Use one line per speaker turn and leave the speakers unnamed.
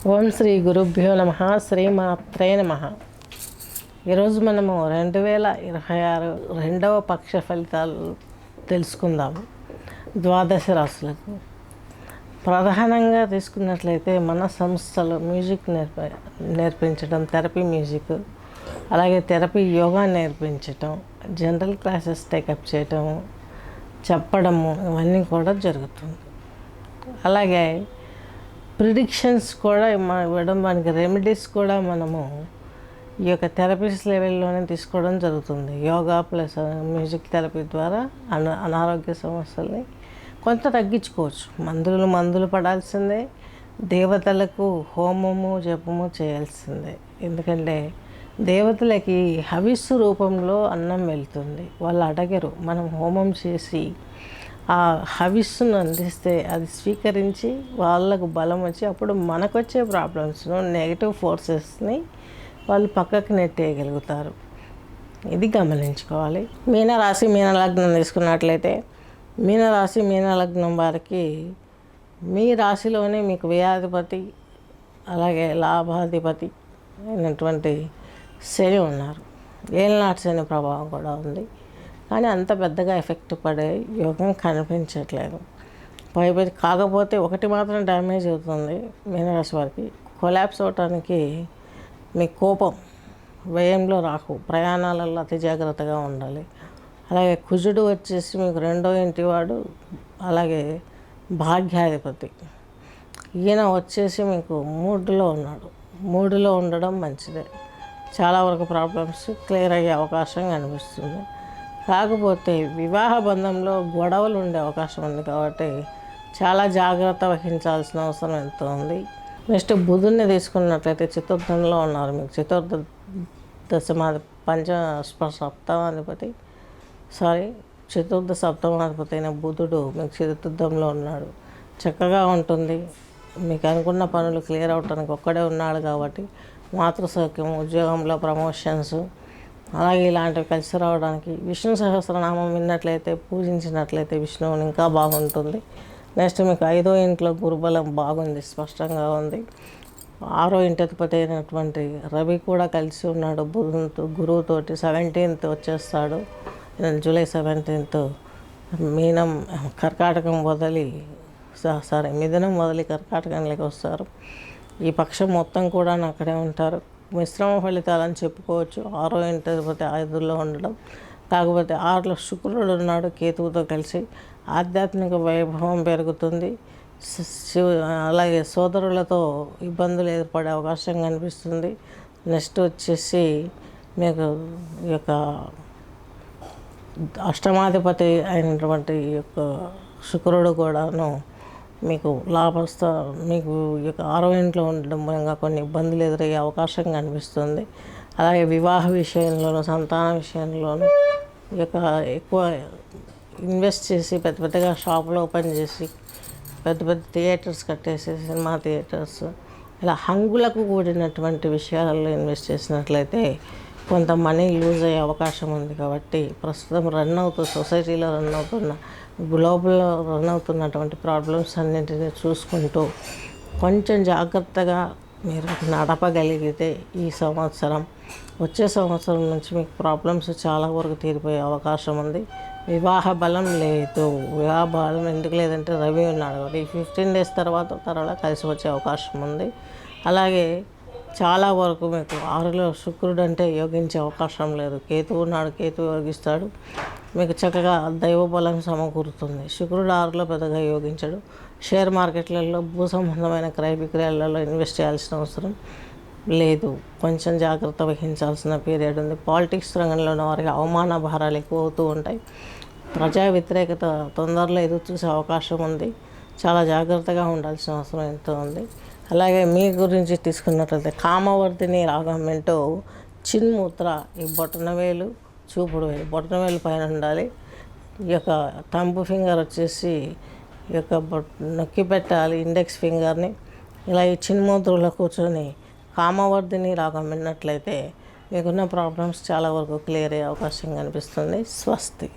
ఓం శ్రీ గురుభ్యో నమ. శ్రీమాత్రే నమ. ఈరోజు మనము 2026 రెండవ పక్ష ఫలితాలు తెలుసుకుందాము. ద్వాదశ రాశులకు ప్రధానంగా తీసుకున్నట్లయితే మన సంస్థలో మ్యూజిక్ నేర్పించడం, థెరపీ మ్యూజిక్, అలాగే థెరపీ యోగా నేర్పించటం, జనరల్ క్లాసెస్ టేకప్ చేయటం, చెప్పడము ఇవన్నీ కూడా జరుగుతుంది. అలాగే ప్రిడిక్షన్స్ కూడా ఇవ్వడం, మనకి రెమెడీస్ కూడా మనము ఈ యొక్క థెరపీస్ లెవెల్లోనే తీసుకోవడం జరుగుతుంది. యోగా ప్లస్ మ్యూజిక్ థెరపీ ద్వారా అనారోగ్య సమస్యల్ని కొంత తగ్గించుకోవచ్చు. మందులు పడాల్సిందే, దేవతలకు హోమము జపము చేయాల్సిందే. ఎందుకంటే దేవతలకి హవిస్సు రూపంలో అన్నం వెళ్తుంది, వాళ్ళు అడగరు. మనం హోమం చేసి ఆ హవిస్సును అందిస్తే అది స్వీకరించి వాళ్ళకు బలం వచ్చి అప్పుడు మనకు వచ్చే ప్రాబ్లమ్స్ను, నెగిటివ్ ఫోర్సెస్ని వాళ్ళు పక్కకు నెట్టేయగలుగుతారు. ఇది గమనించుకోవాలి. మీనరాశి మీనలగ్నం తీసుకున్నట్లయితే మీనరాశి మీనలగ్నం వారికి మీ రాశిలోనే మీకు వ్యయాధిపతి అలాగే లాభాధిపతి అయినటువంటి శని ఉన్నారు. ఏలినాటి శని ప్రభావం కూడా ఉంది, కానీ అంత పెద్దగా ఎఫెక్ట్ పడే యోగం కనిపించట్లేదు. కాకపోతే ఒకటి మాత్రం డ్యామేజ్ అవుతుంది మీనరాశి వారికి. కొలాప్స్ అవటానికి మీ కోపం, వ్యయంలో రాకు, ప్రయాణాలలో అతి జాగ్రత్తగా ఉండాలి. అలాగే కుజుడు వచ్చేసి మీకు రెండో ఇంటి వాడు, అలాగే భాగ్యాధిపతి. ఈయన వచ్చేసి మీకు మూడులో ఉన్నాడు. మూడులో ఉండడం మంచిదే, చాలా వరకు ప్రాబ్లమ్స్ క్లియర్ అయ్యే అవకాశం కనిపిస్తుంది. కాకపోతే వివాహ బంధంలో గొడవలు ఉండే అవకాశం ఉంది, కాబట్టి చాలా జాగ్రత్త వహించాల్సిన అవసరం ఎంతో ఉంది. నెక్స్ట్ బుధుడిని తీసుకున్నట్లయితే చతుర్థంలో ఉన్నారు. మీకు చతుర్థ సప్తమాధిపతి అయిన బుధుడు మీకు చతుర్థంలో ఉన్నాడు. చక్కగా ఉంటుంది. మీకు అనుకున్న పనులు క్లియర్ అవడానికి ఒక్కడే ఉన్నాడు కాబట్టి మాతృసౌఖ్యం, ఉద్యోగంలో ప్రమోషన్స్, అలాగే ఇలాంటివి కలిసి రావడానికి విష్ణు సహస్రనామం విన్నట్లయితే, పూజించినట్లయితే విష్ణువుని ఇంకా బాగుంటుంది. నెక్స్ట్ మీకు 5వ ఇంట్లో గురుబలం బాగుంది, స్పష్టంగా ఉంది. 6వ ఇంటి అధిపతి అయినటువంటి రవి కూడా కలిసి ఉన్నాడు గురువుతోటి. 17th వచ్చేస్తాడు, జూలై 17th. మిథునం వదిలి కర్కాటకంలోకి వస్తారు. ఈ పక్షం మొత్తం కూడా అక్కడే ఉంటారు. మిశ్రమ ఫలితాలని చెప్పుకోవచ్చు. 6వ ఇంటి అధిపతి 5లో ఉండడం, కాకపోతే 6లో శుక్రుడు ఉన్నాడు కేతువుతో కలిసి. ఆధ్యాత్మిక వైభవం పెరుగుతుంది. అలాగే సోదరులతో ఇబ్బందులు ఏర్పడే అవకాశం కనిపిస్తుంది. నెక్స్ట్ వచ్చేసి మీకు ఈ యొక్క అష్టమాధిపతి అయినటువంటి ఈ యొక్క శుక్రుడు కూడాను మీకు మీకు ఈ యొక్క 6వ ఇంట్లో ఉండడం మూలంగా కొన్ని ఇబ్బందులు ఎదురయ్యే అవకాశం కనిపిస్తుంది. అలాగే వివాహ విషయంలోనూ, సంతాన విషయంలోనూ ఈ యొక్క ఎక్కువ ఇన్వెస్ట్ చేసి పెద్దగా షాపులు ఓపెన్ చేసి పెద్ద థియేటర్స్ కట్టేసి, సినిమా థియేటర్స్, ఇలా హంగులకు కూడినటువంటి విషయాలలో ఇన్వెస్ట్ చేసినట్లయితే కొంత మనీ లూజ్ అయ్యే అవకాశం ఉంది. కాబట్టి ప్రస్తుతం సొసైటీలో రన్ అవుతున్న, గ్లోబల్లో రన్ అవుతున్నటువంటి ప్రాబ్లమ్స్ అన్నింటినీ చూసుకుంటూ కొంచెం జాగ్రత్తగా మీరు నడపగలిగితే ఈ సంవత్సరం, వచ్చే సంవత్సరం నుంచి మీకు ప్రాబ్లమ్స్ చాలా వరకు తీరిపోయే అవకాశం ఉంది. వివాహ బలం లేదు. వివాహ బలం ఎందుకు లేదంటే రవి ఉన్నాడు కాబట్టి ఈ 15 days తర్వాత కలిసి వచ్చే అవకాశం ఉంది. అలాగే చాలా వరకు మీకు 6లో శుక్రుడు అంటే యోగించే అవకాశం లేదు. కేతువు ఉన్నాడు, కేతువు యోగిస్తాడు. మీకు చక్కగా దైవ బలం సమకూరుతుంది. శుక్రుడు 6లో పెద్దగా యోగించడు. షేర్ మార్కెట్లలో భూ సంబంధమైన క్రయ విక్రయాలలో ఇన్వెస్ట్ చేయాల్సిన అవసరం లేదు. కొంచెం జాగ్రత్త వహించాల్సిన పీరియడ్ ఉంది. పాలిటిక్స్ రంగంలో ఉన్న వారికి అవమాన భారాలు ఎక్కువ అవుతూ ఉంటాయి. ప్రజా వ్యతిరేకత తొందరలో ఎదురు చూసే అవకాశం ఉంది. చాలా జాగ్రత్తగా ఉండాల్సిన అవసరం ఎంతో ఉంది. అలాగే మీ గురించి తీసుకున్నట్లయితే కామవర్ధిని రాగంతో చిన్మూత్ర, ఈ బొటనవేలు, చూపుడు వేలు, బొటనవేలు పైన ఉండాలి. ఈ యొక్క థంబ్ ఫింగర్ వచ్చేసి ఈ యొక్క నొక్కి పెట్టాలి, ఇండెక్స్ ఫింగర్ని. ఇలా ఈ చిన్మూత్రలో కూర్చొని కామవర్ధిని రాగం విన్నట్లయితే మీకున్న ప్రాబ్లమ్స్ చాలా వరకు క్లియర్ అయ్యే అవకాశం కనిపిస్తుంది. స్వస్తి.